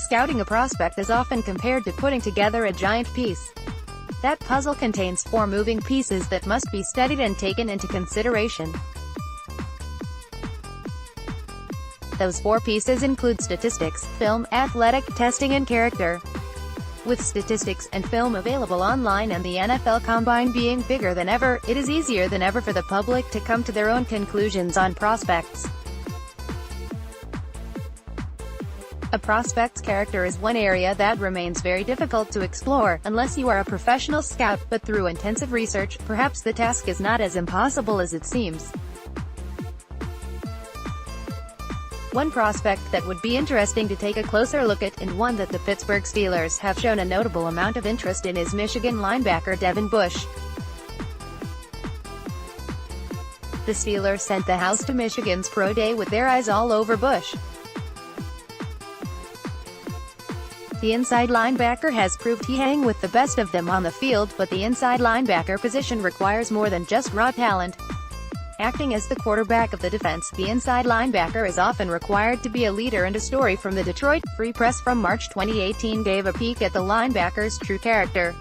Scouting a prospect is often compared to putting together a giant piece. That puzzle contains 4 moving pieces that must be studied and taken into consideration. Those 4 pieces include statistics, film, athletic testing and character. With statistics and film available online and the NFL Combine being bigger than ever, it is easier than ever for the public to come to their own conclusions on prospects. A prospect's character is one area that remains very difficult to explore, unless you are a professional scout, but through intensive research, perhaps the task is not as impossible as it seems. One prospect that would be interesting to take a closer look at, and one that the Pittsburgh Steelers have shown a notable amount of interest in, is Michigan linebacker Devin Bush. The Steelers sent the house to Michigan's pro day with their eyes all over Bush. The inside linebacker has proved he hangs with the best of them on the field, but the inside linebacker position requires more than just raw talent. Acting as the quarterback of the defense, the inside linebacker is often required to be a leader, and a story from the Detroit Free Press from March 2018 gave a peek at the linebacker's true character.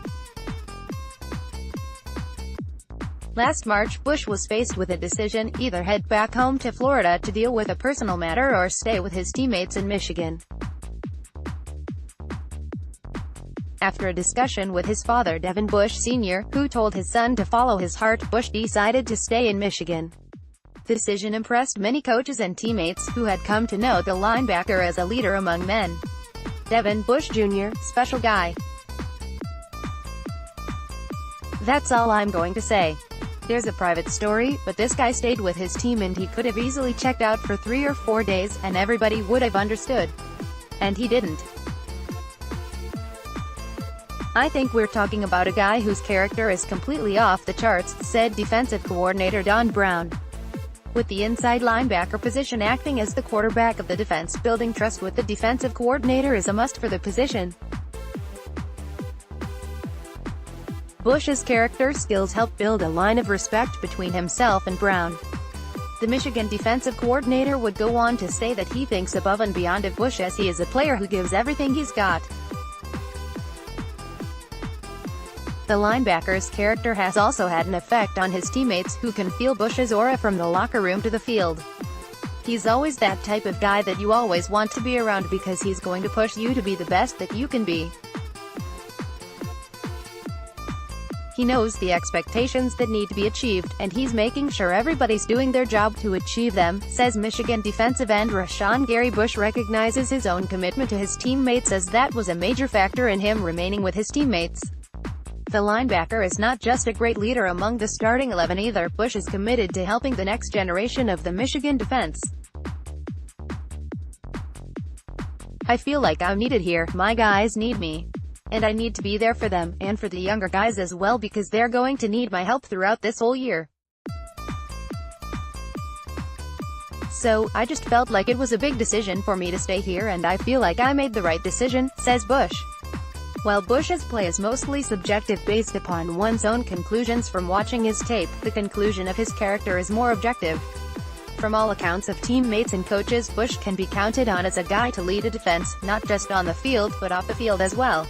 Last March, Bush was faced with a decision: either head back home to Florida to deal with a personal matter or stay with his teammates in Michigan. After a discussion with his father, Devin Bush Sr., who told his son to follow his heart, Bush decided to stay in Michigan. The decision impressed many coaches and teammates, who had come to know the linebacker as a leader among men. Devin Bush Jr., special guy. That's all I'm going to say. There's a private story, but this guy stayed with his team and he could have easily checked out for 3 or 4 days, and everybody would have understood. And he didn't. I think we're talking about a guy whose character is completely off the charts, said defensive coordinator Don Brown. With the inside linebacker position acting as the quarterback of the defense, building trust with the defensive coordinator is a must for the position. Bush's character skills help build a line of respect between himself and Brown. The Michigan defensive coordinator would go on to say that he thinks above and beyond of Bush, as he is a player who gives everything he's got. The linebacker's character has also had an effect on his teammates, who can feel Bush's aura from the locker room to the field. He's always that type of guy that you always want to be around, because he's going to push you to be the best that you can be. He knows the expectations that need to be achieved, and he's making sure everybody's doing their job to achieve them, says Michigan defensive end Rashawn Gary. Bush recognizes his own commitment to his teammates, as that was a major factor in him remaining with his teammates. The linebacker is not just a great leader among the starting 11 either. Bush is committed to helping the next generation of the Michigan defense. I feel like I'm needed here, my guys need me. And I need to be there for them, and for the younger guys as well, because they're going to need my help throughout this whole year. So, I just felt like it was a big decision for me to stay here, and I feel like I made the right decision, says Bush. While Bush's play is mostly subjective based upon one's own conclusions from watching his tape, the conclusion of his character is more objective. From all accounts of teammates and coaches, Bush can be counted on as a guy to lead a defense, not just on the field, but off the field as well.